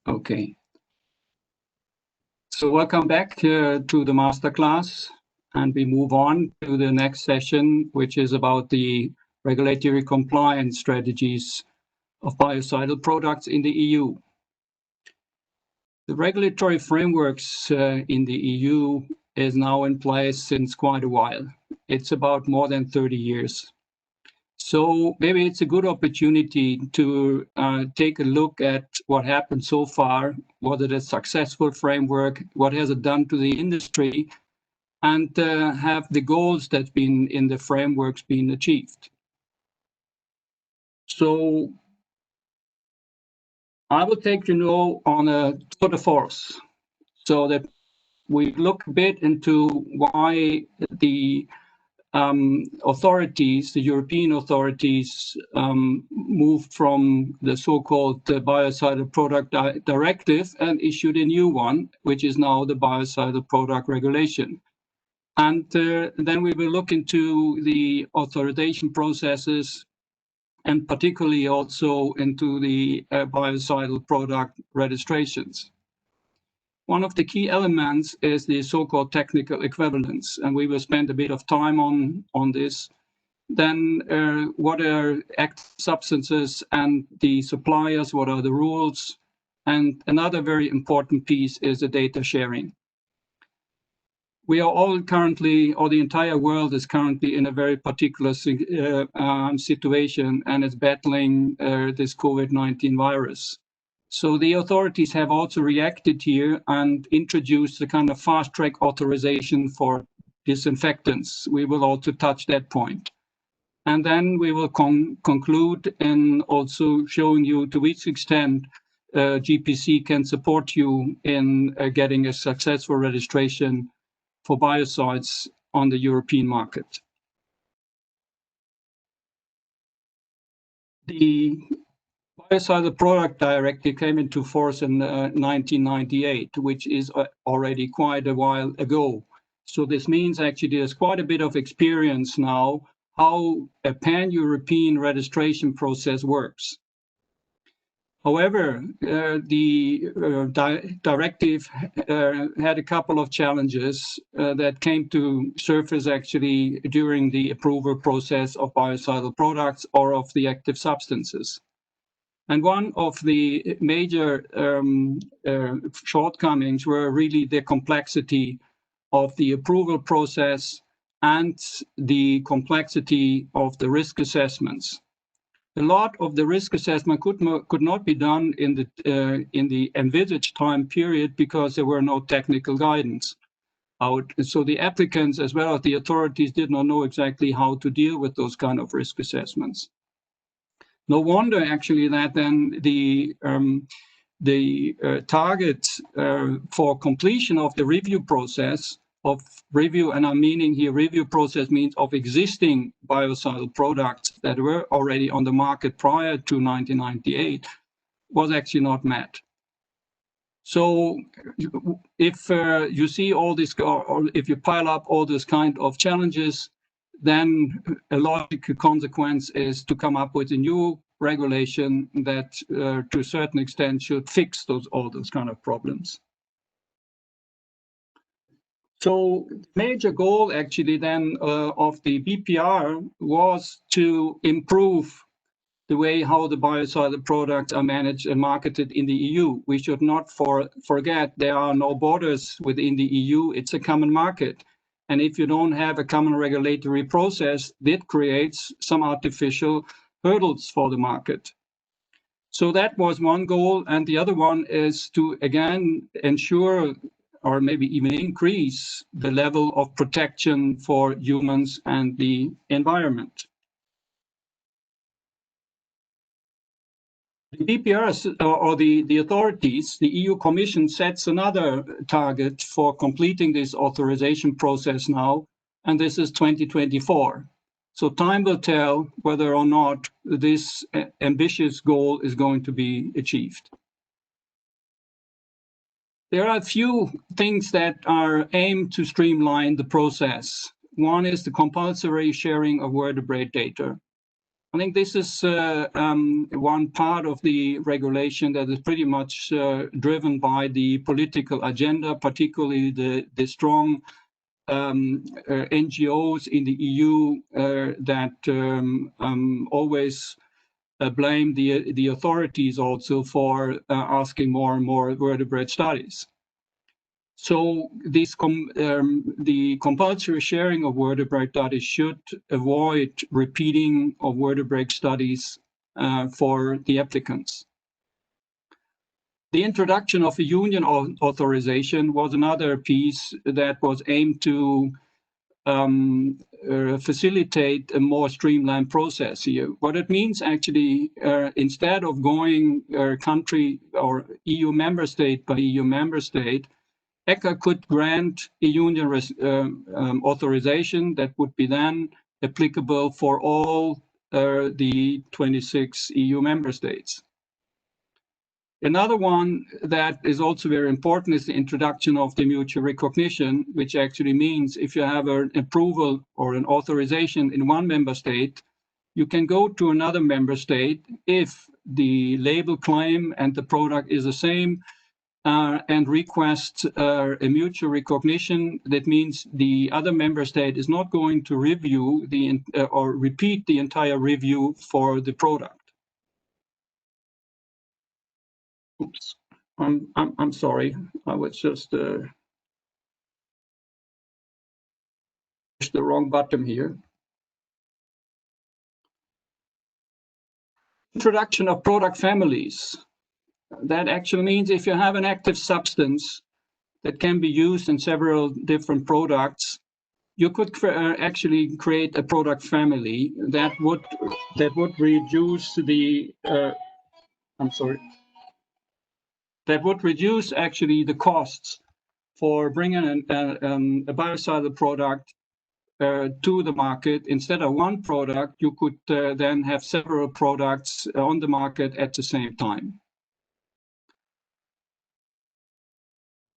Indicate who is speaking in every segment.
Speaker 1: Okay. So welcome back to the masterclass, and we move on to the next session, which is about the regulatory compliance strategies of biocidal products in the EU. The regulatory frameworks in the EU is now in place since quite a while. It's about more than 30 years. So maybe it's a good opportunity to take a look at what happened so far. Was it a successful framework? What has it done to the industry? And have the goals that's been in the frameworks been achieved? So I will take you now on a tour de force, so that we look a bit into why the authorities, the European authorities, moved from the so-called Biocidal Product Directive and issued a new one, which is now the Biocidal Product Regulation. And then we will look into the authorization processes, and particularly also into the biocidal product registrations. One of the key elements is the so-called technical equivalence, and we will spend a bit of time on this. Then what are active substances and the suppliers, what are the rules? And another very important piece is the data sharing. We are all currently, or the entire world is currently in a very particular situation, and it's battling this COVID-19 virus. So the authorities have also reacted here and introduced a kind of fast-track authorization for disinfectants. We will also touch that point. And then we will conclude in also showing you to which extent GPC can support you in getting a successful registration for biocides on the European market. The Biocidal Product Directive came into force in 1998, which is already quite a while ago. So this means actually there's quite a bit of experience now how a pan-European registration process works. However, the directive had a couple of challenges that came to surface actually during the approval process of biocidal products or of the active substances. And one of the major shortcomings were really the complexity of the approval process and the complexity of the risk assessments. A lot of the risk assessment could not be done in the envisaged time period because there were no technical guidance out. So the applicants as well as the authorities did not know exactly how to deal with those kind of risk assessments. No wonder actually that then the target for completion of the review process of review, and I'm meaning here review process means of existing biocidal products that were already on the market prior to 1998, was actually not met. So if you see all this, or if you pile up all this kind of challenges, then a logical consequence is to come up with a new regulation that to a certain extent should fix all those kind of problems. So the major goal actually then of the BPR was to improve the way how the biocidal products are managed and marketed in the EU. We should not forget there are no borders within the EU. It's a common market. And if you don't have a common regulatory process, that creates some artificial hurdles for the market. So that was one goal. And the other one is to, again, ensure or maybe even increase the level of protection for humans and the environment. The BPRs, or the authorities, the EU Commission sets another target for completing this authorization process now, and this is 2024. So time will tell whether or not this ambitious goal is going to be achieved. There are a few things that are aimed to streamline the process. One is the compulsory sharing of vertebrate data. I think this is one part of the regulation that is pretty much driven by the political agenda, particularly the strong NGOs in the EU that always blame the authorities also for asking more and more vertebrate studies. So the compulsory sharing of vertebrate studies should avoid repeating of vertebrate studies for the applicants. The introduction of a union authorization was another piece that was aimed to facilitate a more streamlined process here. What it means actually, instead of going country or EU member state by EU member state, ECHA could grant a union authorization that would be then applicable for all the 26 EU member states. Another one that is also very important is the introduction of the mutual recognition, which actually means if you have an approval or an authorization in one member state, you can go to another member state if the label claim and the product is the same, and request a mutual recognition. That means the other member state is not going to review or repeat the entire review for the product. Oops, I'm sorry. I was just pushed the wrong button here. Introduction of product families. That actually means if you have an active substance that can be used in several different products, you could actually create a product family that would reduce the that would reduce actually the costs for bringing a biocidal product to the market. Instead of one product, you could then have several products on the market at the same time.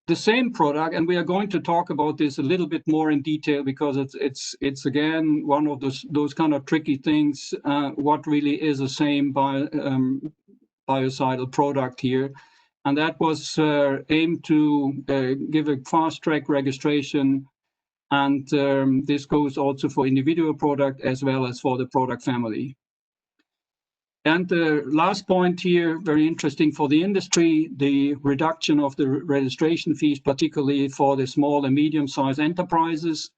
Speaker 1: The same product, and we are going to talk about this a little bit more in detail because it's again one of those kind of tricky things. What really is the same biocidal product here, and that was aimed to give a fast track registration, and this goes also for individual product as well as for the product family. And the last point here, very interesting for the industry, the reduction of the registration fees, particularly for the small and medium-sized enterprises.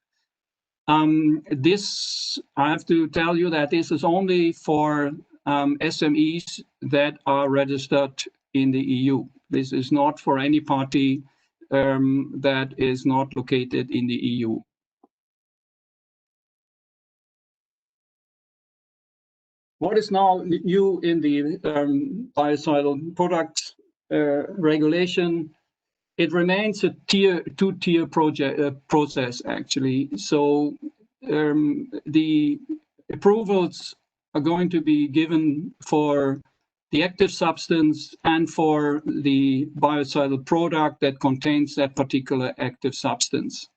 Speaker 1: This, I have to tell you that this is only for SMEs that are registered in the EU. This is not for any party that is not located in the EU. What is now new in the biocidal products regulation? It remains a two-tier process, actually. So the approvals are going to be given for the active substance and for the biocidal product that contains that particular active substance.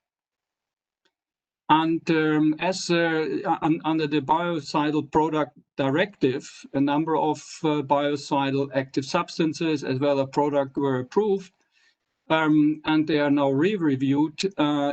Speaker 1: And as under the biocidal product directive, a number of biocidal active substances as well as product were approved, and they are now re-reviewed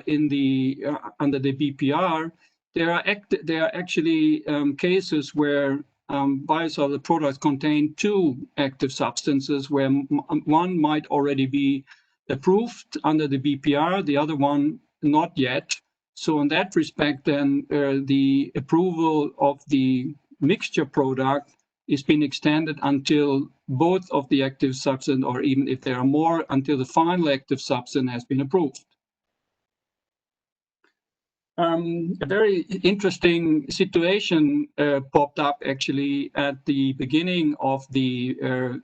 Speaker 1: in the under the BPR. There are actually cases where biocidal products contain two active substances, where one might already be approved under the BPR, the other one not yet. So in that respect, then the approval of the mixture product is being extended until both of the active substance, or even if there are more, until the final active substance has been approved. A very interesting situation popped up actually at the beginning of the,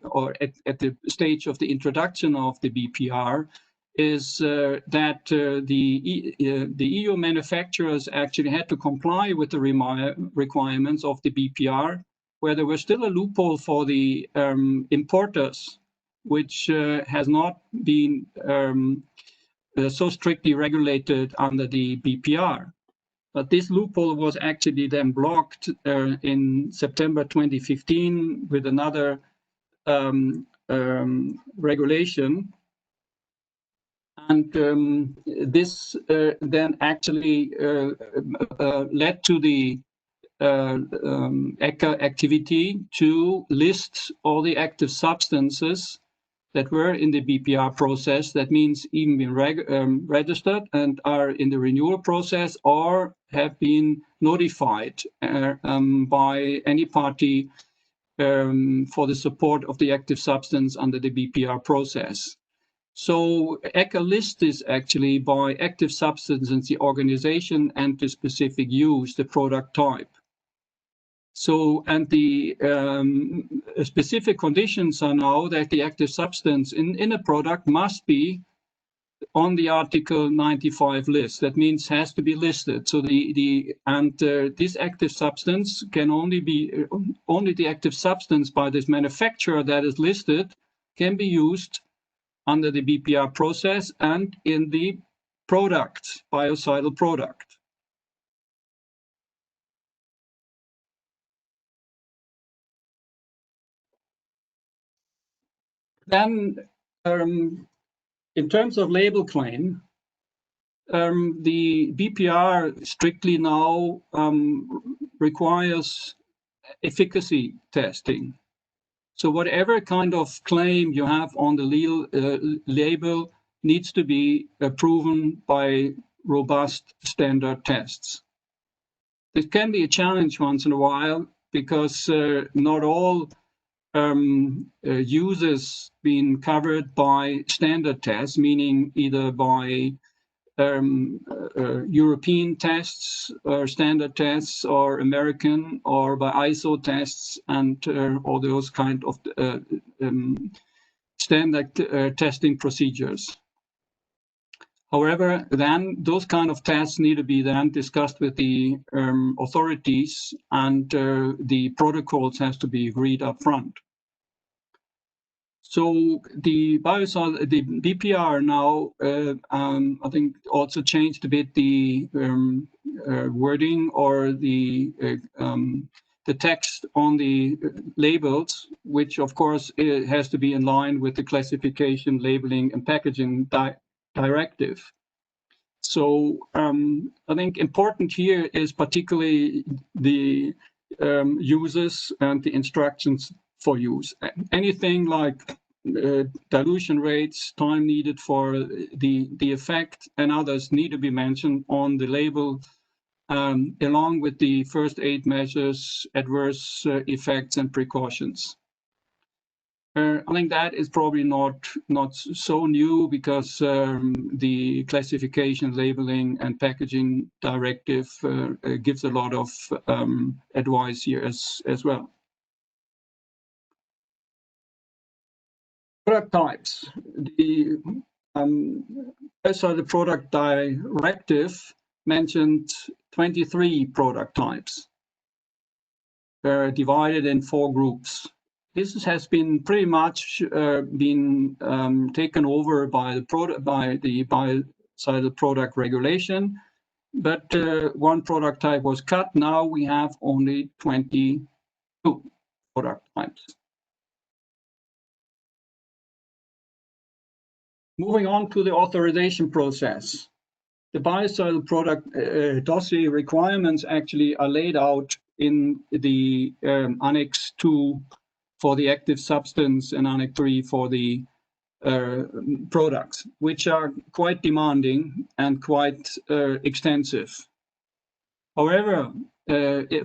Speaker 1: or at the stage of the introduction of the BPR, is that the EU manufacturers actually had to comply with the requirements of the BPR, where there was still a loophole for the importers, which has not been so strictly regulated under the BPR. But this loophole was actually then blocked in September 2015 with another regulation. And this then actually led to the ECHA activity to list all the active substances that were in the BPR process. That means even been registered and are in the renewal process or have been notified by any party for the support of the active substance under the BPR process. So ECHA lists is actually by active substance and the organization and the specific use, the product type. So, and the specific conditions are now that the active substance in a product must be on the Article 95 list. That means has to be listed. So this active substance can only be, only the active substance by this manufacturer that is listed can be used under the BPR process and in the product, biocidal product. Then, in terms of label claim, the BPR strictly now requires efficacy testing. So whatever kind of claim you have on the label needs to be proven by robust standard tests. It can be a challenge once in a while because not all users being covered by standard tests, meaning either by European tests or standard tests or American or by ISO tests and all those kind of standard testing procedures. However, then those kind of tests need to be then discussed with the authorities and the protocols has to be agreed up front. So the BPR now, I think also changed a bit the wording or the text on the labels, which of course it has to be in line with the classification, labeling, and packaging directive. So I think important here is particularly the uses and the instructions for use. Anything like dilution rates, time needed for the effect, and others need to be mentioned on the label, along with the first aid measures, adverse effects, and precautions. I think that is probably not so new because the classification, labeling, and packaging directive gives a lot of advice here as well. Product types. The the product directive mentioned 23 product types, divided in 4 groups. This has been pretty much been taken over by the biocidal product regulation, but one product type was cut. Now we have only 22 product types. Moving on to the authorization process. The biocidal product dossier requirements actually are laid out in the Annex 2 for the active substance and Annex 3 for the products, which are quite demanding and quite extensive. However,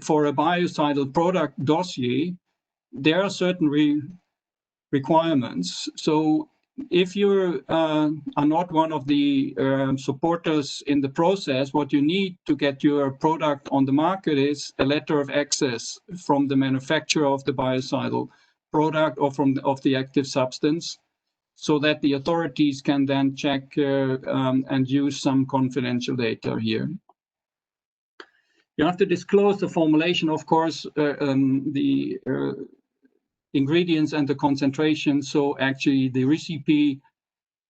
Speaker 1: for a biocidal product dossier, there are certain requirements. So if you are not one of the supporters in the process, what you need to get your product on the market is a letter of access from the manufacturer of the biocidal product or of the active substance, so that the authorities can then check and use some confidential data here. You have to disclose the formulation, of course, the ingredients and the concentration. So actually the recipe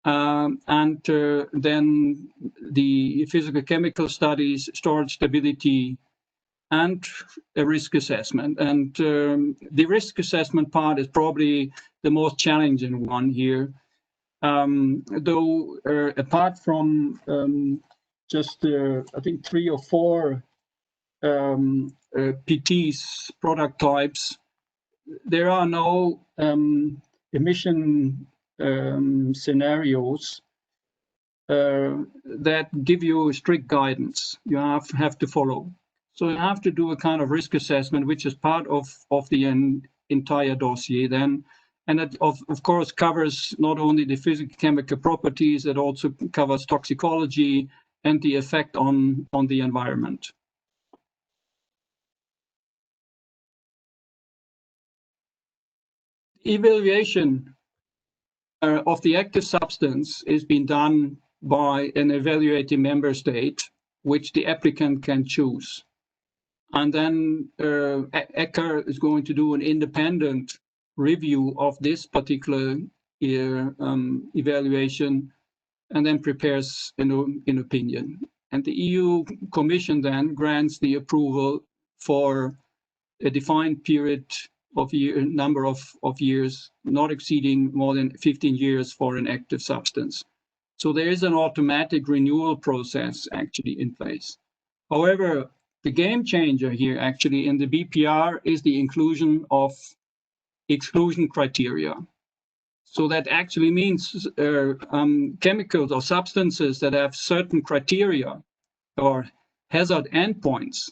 Speaker 1: and then the physical-chemical studies, storage stability, and a risk assessment. And the risk assessment part is probably the most challenging one here. Though apart from just I think 3 or 4 PTs, product types, there are no emission scenarios that give you strict guidance you have to follow. So you have to do a kind of risk assessment, which is part of the entire dossier then. And it, of course, covers not only the physical-chemical properties, it also covers toxicology and the effect on the environment. Evaluation of the active substance is being done by an evaluating member state, which the applicant can choose. And then ECHA is going to do an independent review of this particular evaluation and then prepares an opinion. And the EU Commission then grants the approval for a defined period of number of years, not exceeding more than 15 years for an active substance. So there is an automatic renewal process actually in place. However, the game changer here actually in the BPR is the inclusion of exclusion criteria. So that actually means chemicals or substances that have certain criteria or hazard endpoints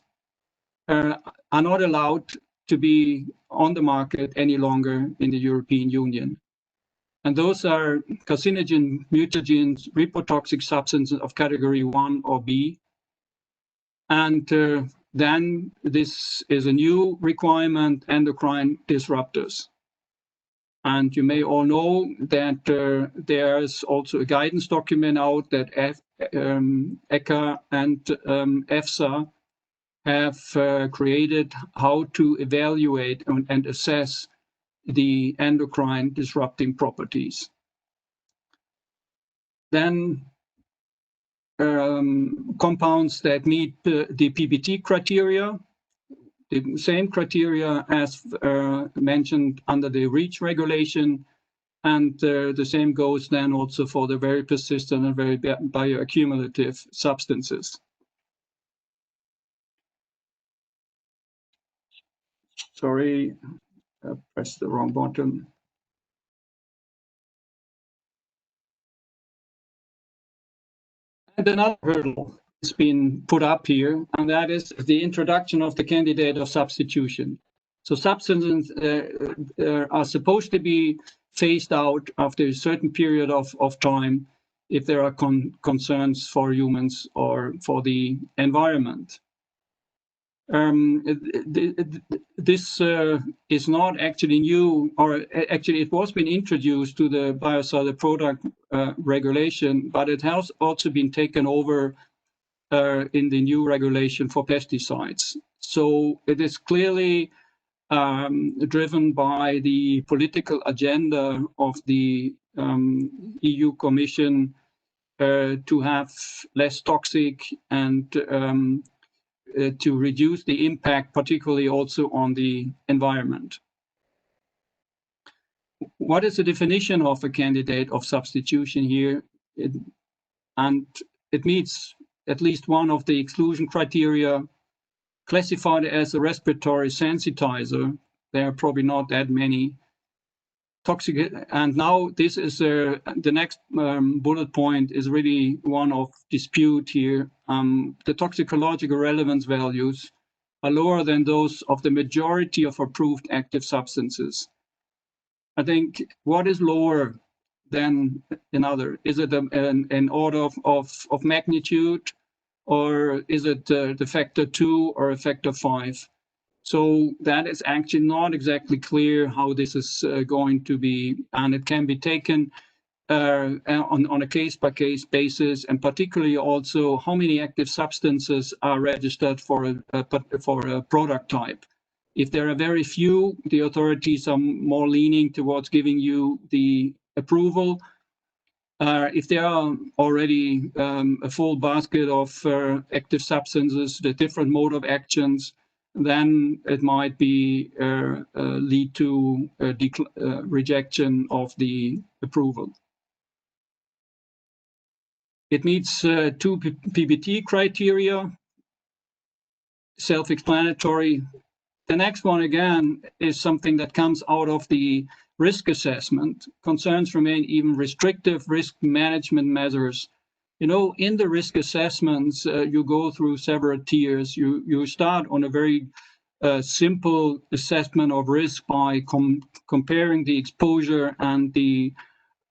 Speaker 1: are not allowed to be on the market any longer in the European Union. And those are carcinogen, mutagens, reprotoxic substances of category 1 or B. And then this is a new requirement, endocrine disruptors. And you may all know that there's also a guidance document out that ECHA and EFSA have created how to evaluate and assess the endocrine disrupting properties. Then compounds that meet the PBT criteria, the same criteria as mentioned under the REACH regulation, and the same goes then also for the very persistent and very bioaccumulative substances. Sorry, I pressed the wrong button. And another hurdle has been put up here, and that is the introduction of the candidate of substitution. So substances are supposed to be phased out after a certain period of time if there are concerns for humans or for the environment. This is not actually new, or actually it was been introduced to the biocidal product regulation, but it has also been taken over in the new regulation for pesticides. So it is clearly driven by the political agenda of the EU Commission to have less toxic and to reduce the impact, particularly also on the environment. What is the definition of a candidate of substitution here? And it meets at least one of the exclusion criteria, classified as a respiratory sensitizer. There are probably not that many. Toxic, and now this is the next bullet point is really one of dispute here. The toxicological relevance values are lower than those of the majority of approved active substances. I think what is lower than another? Is it an order of magnitude, or is it the factor 2 or a factor 5? So that is actually not exactly clear how this is going to be, and it can be taken on a case-by-case basis, and particularly also how many active substances are registered for a product type. If there are very few, the authorities are more leaning towards giving you the approval. If there are already a full basket of active substances, the different mode of actions, then it might be lead to rejection of the approval. It meets two PBT criteria, self-explanatory. The next one, again, is something that comes out of the risk assessment. Concerns remain even restrictive risk management measures. You know, in the risk assessments, you go through several tiers. You start on a very simple assessment of risk by comparing the exposure and the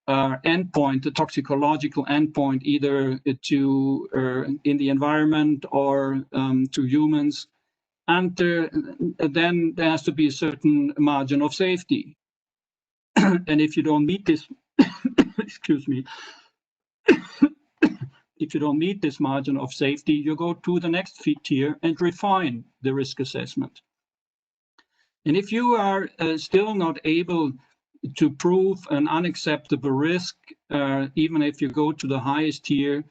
Speaker 1: endpoint, the toxicological endpoint, either to in the environment or to humans. And then there has to be a certain margin of safety. And if you don't meet this, excuse me, if you don't meet this margin of safety, you go to the next tier and refine the risk assessment. And if you are still not able to prove an unacceptable risk, even if you go to the highest tier,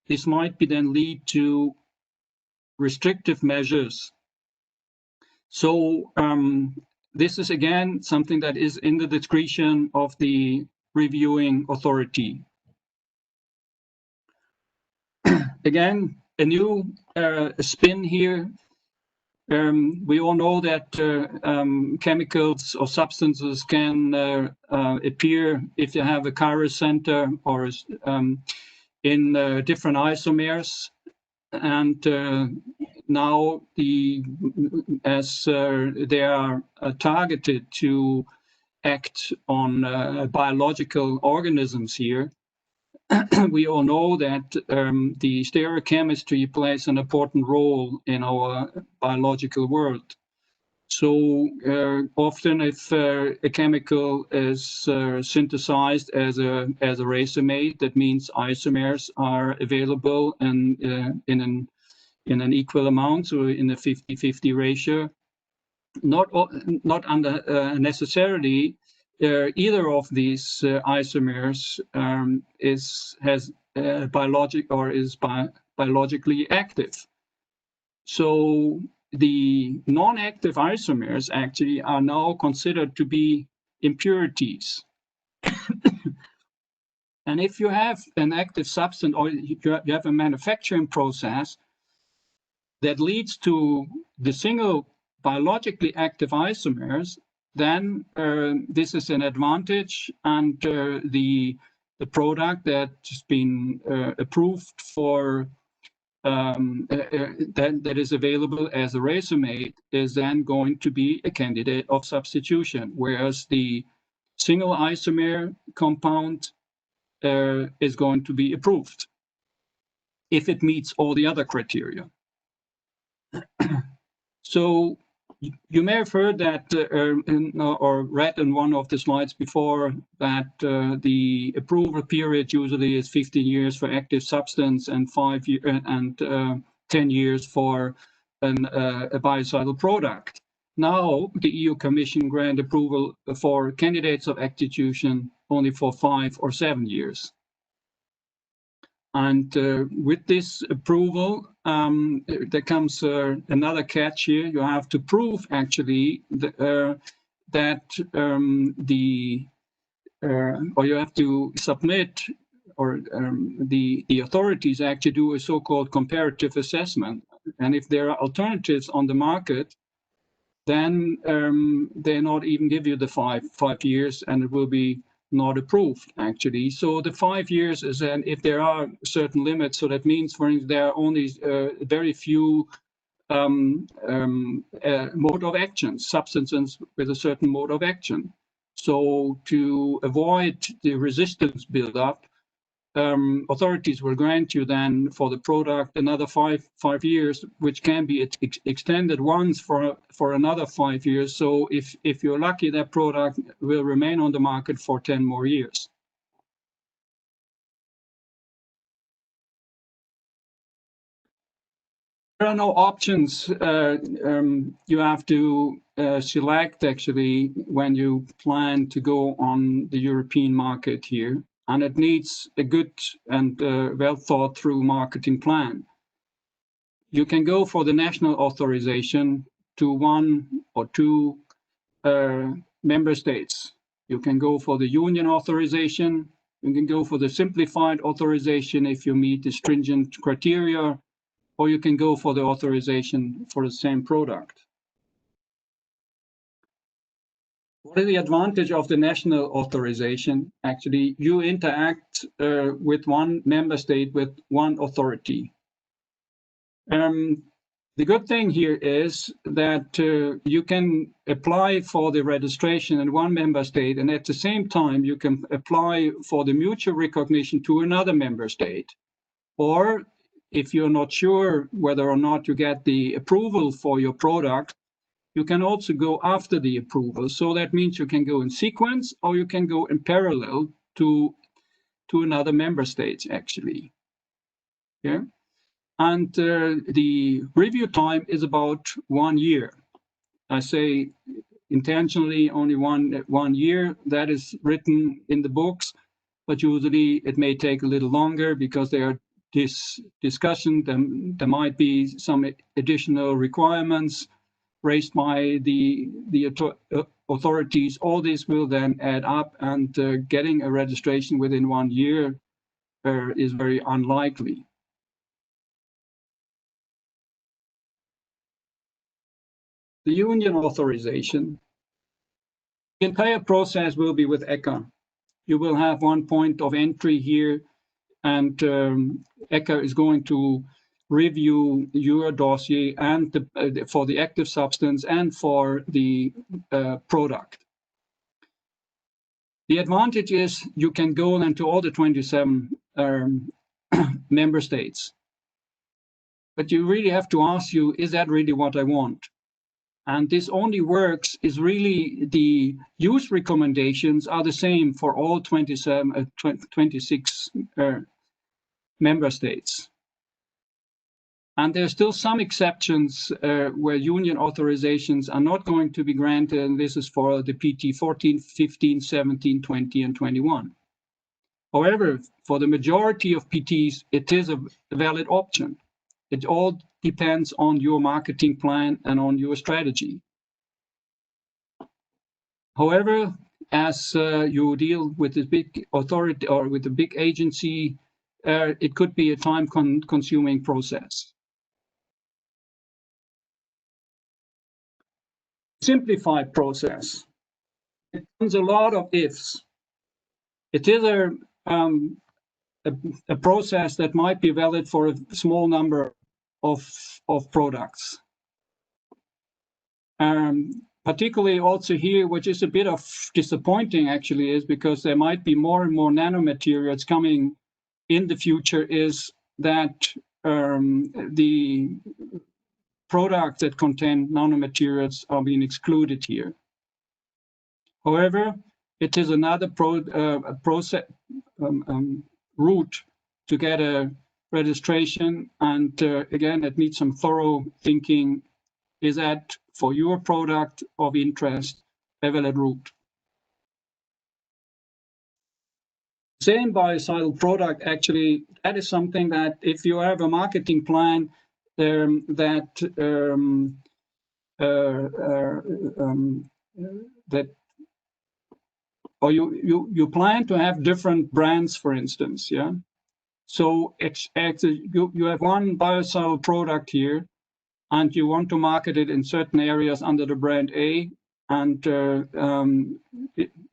Speaker 1: this might be then lead to restrictive measures. So this is again something that is in the discretion of the reviewing authority. Again, a new spin here. We all know that chemicals or substances can appear if you have a chiral center or in different isomers. And now, as they are targeted to act on biological organisms here, we all know that the stereochemistry plays an important role in our biological world. So often, if a chemical is synthesized as a racemate, that means isomers are available in an equal amount, so in a 50-50 ratio. Not under necessarily either of these isomers has biologically active. So the non-active isomers actually are now considered to be impurities. And if you have an active substance or you have a manufacturing process that leads to the single biologically active isomers, then this is an advantage, and the product that's been approved for that is available as a racemate is then going to be a candidate of substitution, whereas the single isomer compound is going to be approved if it meets all the other criteria. So you may have heard that or read in one of the slides before that the approval period usually is 15 years for active substance and 10 years for a biocidal product. Now the EU Commission grant approval for candidates of substitution only for 5 or 7 years. And with this approval, there comes another catch here. You have to prove actually that or you have to submit, or the authorities actually do a so-called comparative assessment. And if there are alternatives on the market, then they not even give you the five years, and it will be not approved actually. So the 5 years is then if there are certain limits. So that means, for instance, there are only very few mode of actions, substances with a certain mode of action. So to avoid the resistance buildup, authorities will grant you then for the product another five years, which can be extended once for another 5 years. So if you're lucky, that product will remain on the market for 10 more years. There are no options. You have to select actually when you plan to go on the European market here. and it needs a good and well thought through marketing plan. You can go for the national authorization to 1 or 2 member states. You can go for the union authorization. You can go for the simplified authorization if you meet the stringent criteria, or you can go for the authorization for the same product. What is the advantage of the national authorization? Actually, you interact with one member state with one authority. The good thing here is that you can apply for the registration in one member state, and at the same time you can apply for the mutual recognition to another member state. Or if you're not sure whether or not you get the approval for your product, you can also go after the approval. So that means you can go in sequence, or you can go in parallel to another member state, actually. Yeah. And the review time is about 1 year. I say intentionally only one year. That is written in the books, but usually it may take a little longer because there are this discussion. There might be some additional requirements raised by the authorities. All this will then add up, and getting a registration within 1 year is very unlikely. The union authorization, the entire process will be with ECHA. You will have one point of entry here, and ECHA is going to review your dossier and for the active substance and for the product. The advantage is you can go then to all the 27 member states. But you really have to ask you, is that really what I want? And this only works is really the use recommendations are the same for all 26 member states. And there's still some exceptions where union authorizations are not going to be granted, and this is for the PT 14, 15, 17, 20, and 21. However, for the majority of PTs, it is a valid option. It all depends on your marketing plan and on your strategy. However, as you deal with this big authority or with a big agency, it could be a time-consuming process. Simplified process. It comes a lot of ifs. It is a process that might be valid for a small number of products. Particularly also here, which is a bit of disappointing actually, is because there might be more and more nanomaterials coming in the future, is that the products that contain nanomaterials are being excluded here. However, it is another process route to get a registration, and again, it needs some thorough thinking. Is that for your product of interest a valid route? Same biocidal product, actually, that is something that if you have a marketing plan that or you plan to have different brands, for instance, yeah. So you have one biocidal product here, and you want to market it in certain areas under the brand A, and in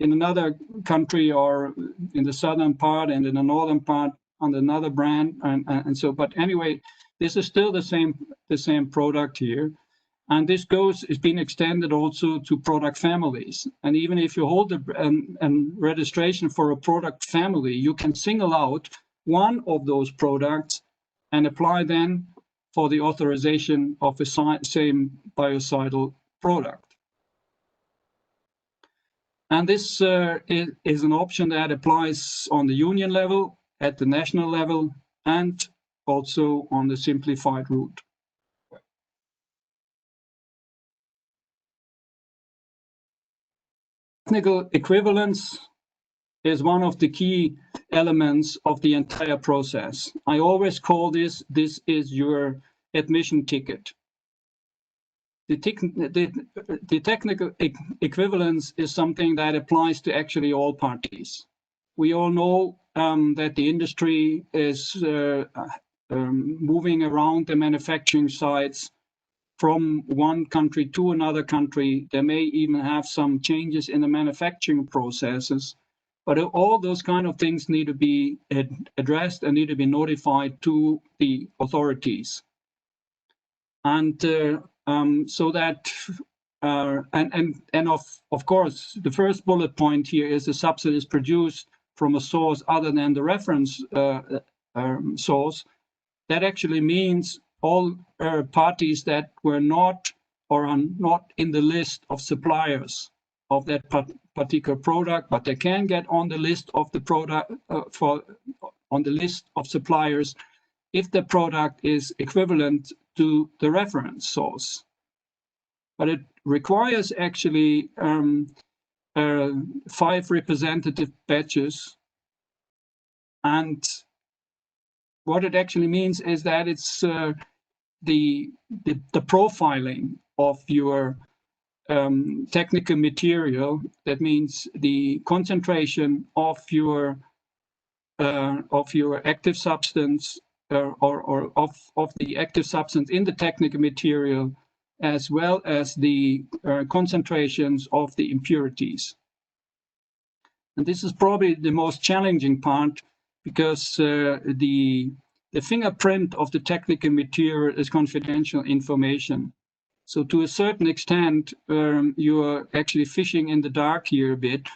Speaker 1: another country or in the southern part and in the northern part under another brand, and so. But anyway, this is still the same product here, and this is being extended also to product families. And even if you hold a registration for a product family, you can single out one of those products and apply then for the authorization of the same biocidal product. And this is an option that applies on the union level, at the national level, and also on the simplified route. Technical equivalence is one of the key elements of the entire process. I always call this is your admission ticket. The technical equivalence is something that applies to actually all parties. We all know that the industry is moving around the manufacturing sites from one country to another country. There may even have some changes in the manufacturing processes, but all those kind of things need to be addressed and need to be notified to the authorities. And so that, and of course, the first bullet point here is the substance is produced from a source other than the reference source. That actually means all parties that were not or are not in the list of suppliers of that particular product, but they can get on the list of the product on the list of suppliers if the product is equivalent to the reference source. But it requires actually 5 representative batches, and what it actually means is that it's the profiling of your technical material. That means the concentration of your active substance or of the active substance in the technical material, as well as the concentrations of the impurities. And this is probably the most challenging part, because the fingerprint of the technical material is confidential information. So to a certain extent, you are actually fishing in the dark here a bit.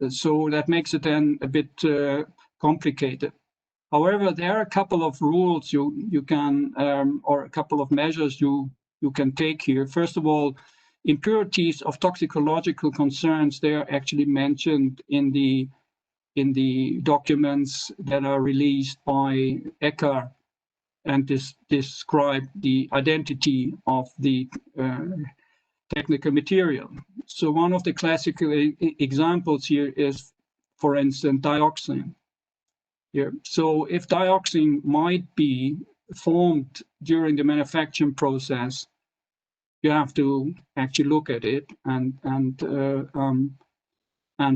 Speaker 1: So that makes it then a bit complicated. However, there are a couple of rules you can, or a couple of measures you can take here. First of all, impurities of toxicological concerns, they are actually mentioned in the documents that are released by ECHA and describe the identity of the technical material. So one of the classical examples here is, for instance, dioxin. Here. So if dioxin might be formed during the manufacturing process, you have to actually look at it and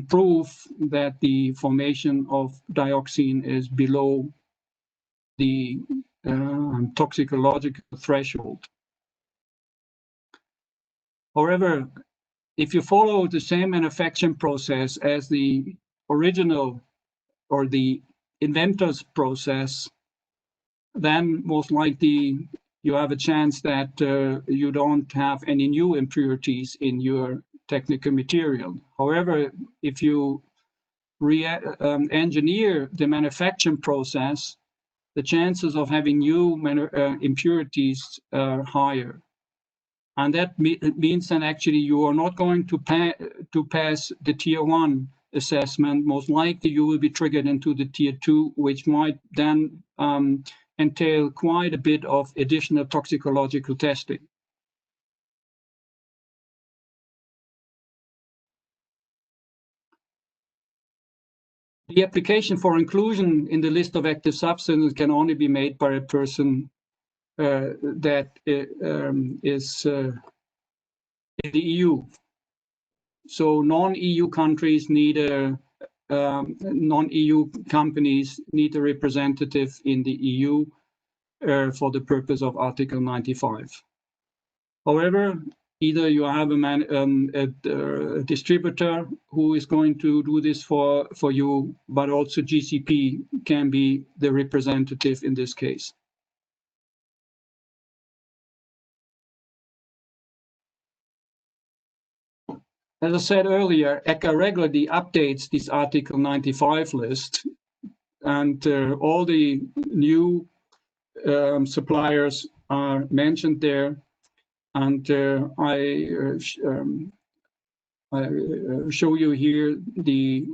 Speaker 1: prove that the formation of dioxin is below the toxicological threshold. However, if you follow the same manufacturing process as the original or the inventor's process, then most likely you have a chance that you don't have any new impurities in your technical material. However, if you engineer the manufacturing process, the chances of having new impurities are higher. And that means that actually you are not going to pass the tier 1 assessment. Most likely you will be triggered into the tier 2, which might then entail quite a bit of additional toxicological testing. The application for inclusion in the list of active substances can only be made by a person that is in the EU. So non-EU countries need non-EU companies need a representative in the EU for the purpose of Article 95. However, either you have a distributor who is going to do this for you, but also GCP can be the representative in this case. As I said earlier, ECHA regularly updates this Article 95 list, and all the new suppliers are mentioned there. And I show you here the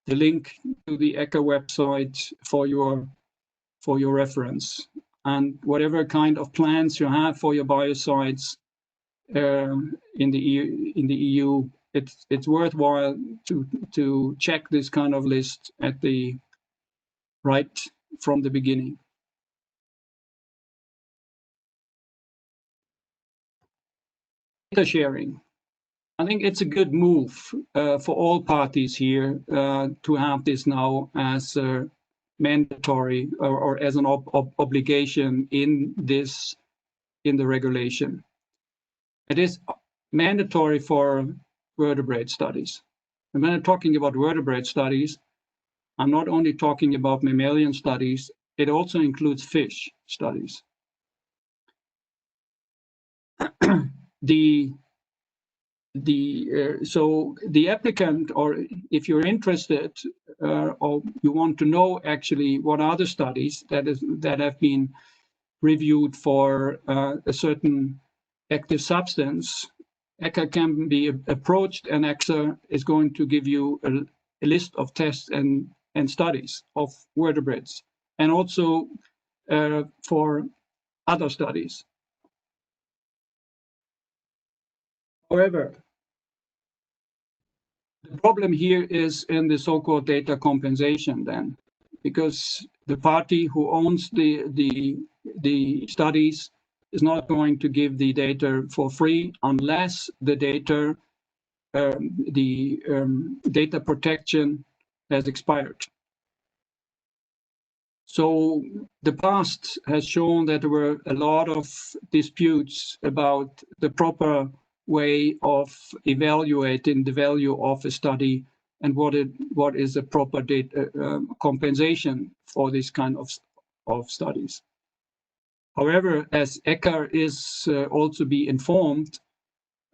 Speaker 1: link to the ECHA website for your reference. And whatever kind of plans you have for your biocides in the EU, it's worthwhile to check this kind of list at the right from the beginning. Data sharing. I think it's a good move for all parties here to have this now as mandatory or as an obligation in the regulation. It is mandatory for vertebrate studies. And when I'm talking about vertebrate studies, I'm not only talking about mammalian studies, it also includes fish studies. So the applicant, or if you're interested or you want to know actually what are the studies that have been reviewed for a certain active substance, ECHA can be approached, and ECHA is going to give you a list of tests and studies of vertebrates, and also for other studies. However, the problem here is in the so-called data compensation then, because the party who owns the studies is not going to give the data for free unless the data data protection has expired. So the past has shown that there were a lot of disputes about the proper way of evaluating the value of a study and what is a proper data compensation for this kind of studies. However, as ECHA is also be informed,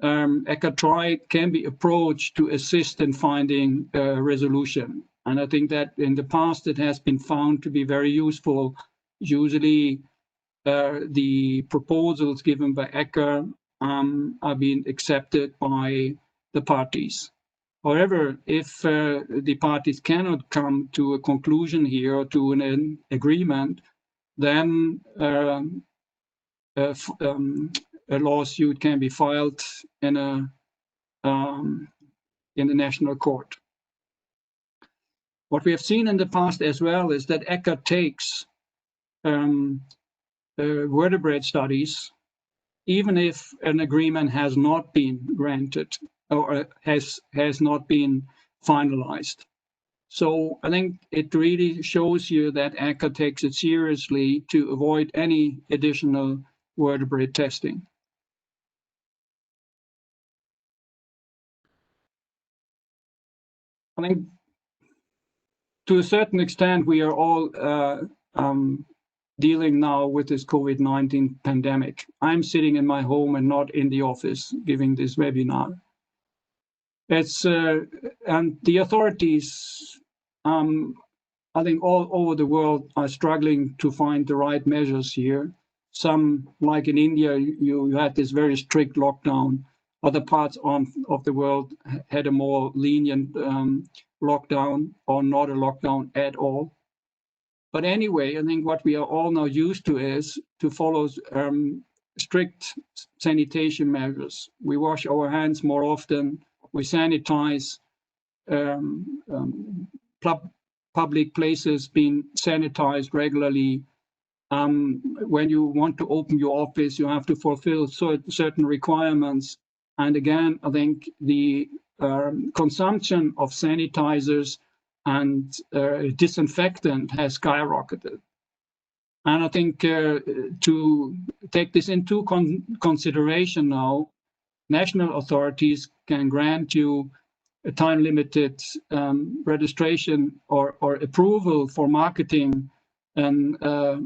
Speaker 1: ECHA can be approached to assist in finding a resolution. And I think that in the past it has been found to be very useful. Usually the proposals given by ECHA are being accepted by the parties. However, if the parties cannot come to a conclusion here or to an agreement, then a lawsuit can be filed in the national court. What we have seen in the past as well is that ECHA takes vertebrate studies, even if an agreement has not been granted or has not been finalized. So I think it really shows you that ECHA takes it seriously to avoid any additional vertebrate testing. I think to a certain extent, we are all dealing now with this COVID-19 pandemic. I'm sitting in my home and not in the office giving this webinar. It's and the authorities, I think all over the world are struggling to find the right measures here. Some, like in India, you had this very strict lockdown. Other parts of the world had a more lenient lockdown or not a lockdown at all. But anyway, I think what we are all now used to is to follow strict sanitation measures. We wash our hands more often. We sanitize public places being sanitized regularly. When you want to open your office, you have to fulfill certain requirements. And again, I think the consumption of sanitizers and disinfectant has skyrocketed. And I think to take this into consideration now, national authorities can grant you a time-limited registration or approval for marketing a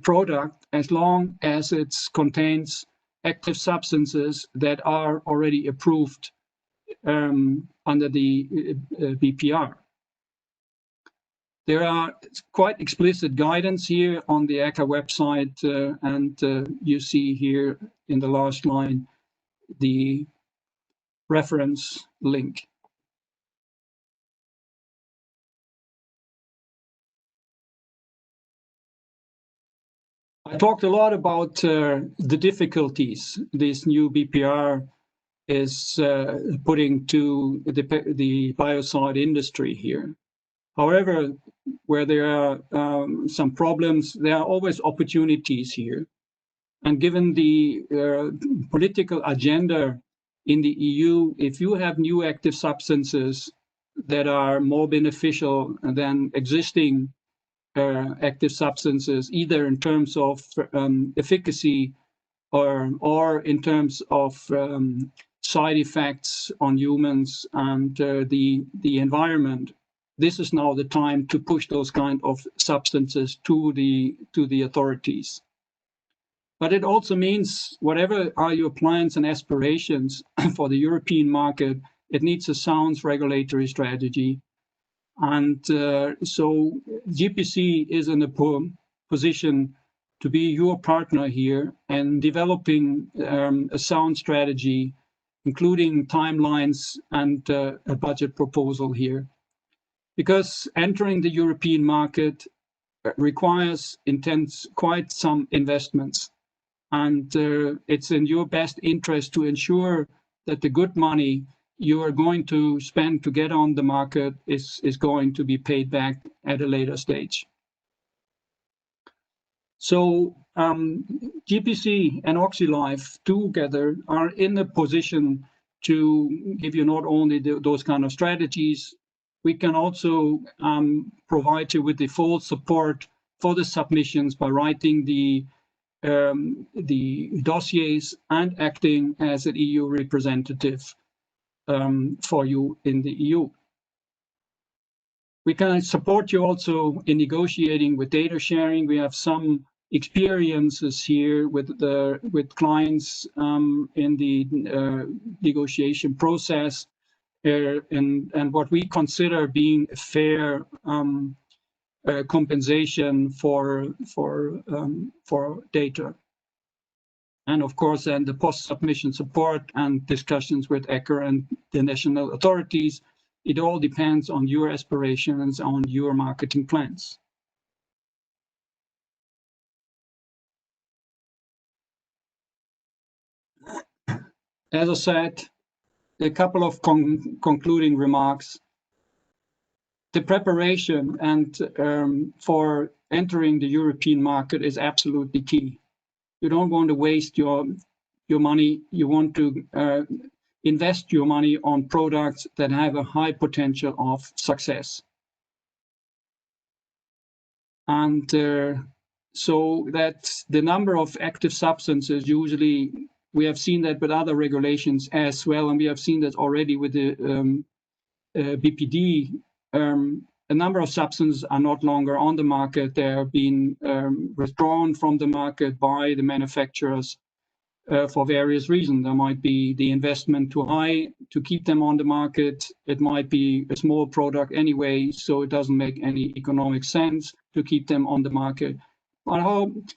Speaker 1: product as long as it contains active substances that are already approved under the BPR. There are quite explicit guidance here on the ECHA website, and you see here in the last line the reference link. I talked a lot about the difficulties this new BPR is putting to the biocide industry here. However, where there are some problems, there are always opportunities here. And given the political agenda in the EU, if you have new active substances that are more beneficial than existing active substances, either in terms of efficacy or in terms of side effects on humans and the environment, this is now the time to push those kind of substances to the authorities. But it also means whatever are your plans and aspirations for the European market, it needs a sound regulatory strategy. And so GPC is in a position to be your partner here and developing a sound strategy, including timelines and a budget proposal here. Because entering the European market requires quite some investments. And it's in your best interest to ensure that the good money you are going to spend to get on the market is going to be paid back at a later stage. So GPC and OxyLife together are in a position to give you not only those kind of strategies, we can also provide you with the full support for the submissions by writing the dossiers and acting as an EU representative for you in the EU. We can support you also in negotiating with data sharing. We have some experiences here with clients in the negotiation process and what we consider being a fair compensation for data. And of course, then the post-submission support and discussions with ECHA and the national authorities. It all depends on your aspirations, on your marketing plans. As I said, a couple of concluding remarks. The preparation and for entering the European market is absolutely key. You don't want to waste your money. You want to invest your money on products that have a high potential of success. And so that the number of active substances, usually we have seen that with other regulations as well, and we have seen that already with the BPD. A number of substances are not longer on the market. They are being withdrawn from the market by the manufacturers for various reasons. There might be the investment too high to keep them on the market. It might be a small product anyway, so it doesn't make any economic sense to keep them on the market. But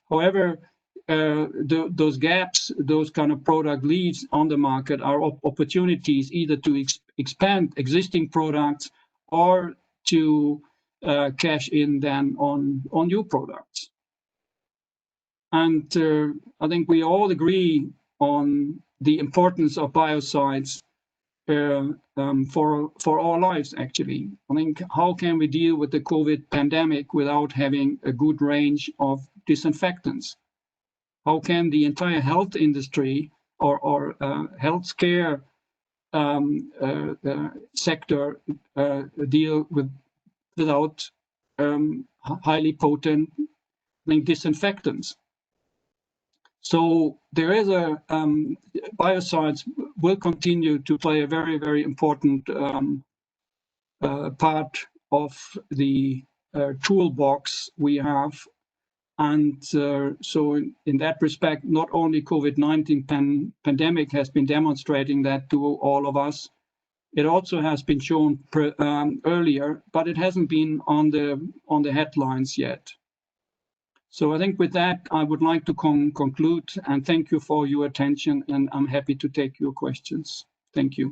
Speaker 1: however, those gaps, those kind of product leaves on the market are opportunities either to expand existing products or to cash in then on new products. And I think we all agree on the importance of biocides for our lives, actually. I think how can we deal with the COVID pandemic without having a good range of disinfectants? How can the entire health industry or healthcare sector deal without highly potent disinfectants? So there is biocides will continue to play a very, very important part of the toolbox we have. And so in that respect, not only COVID-19 pandemic has been demonstrating that to all of us, it also has been shown earlier, but it hasn't been on the headlines yet. So I think with that, I would like to conclude and thank you for your attention, and I'm happy to take your questions. Thank you.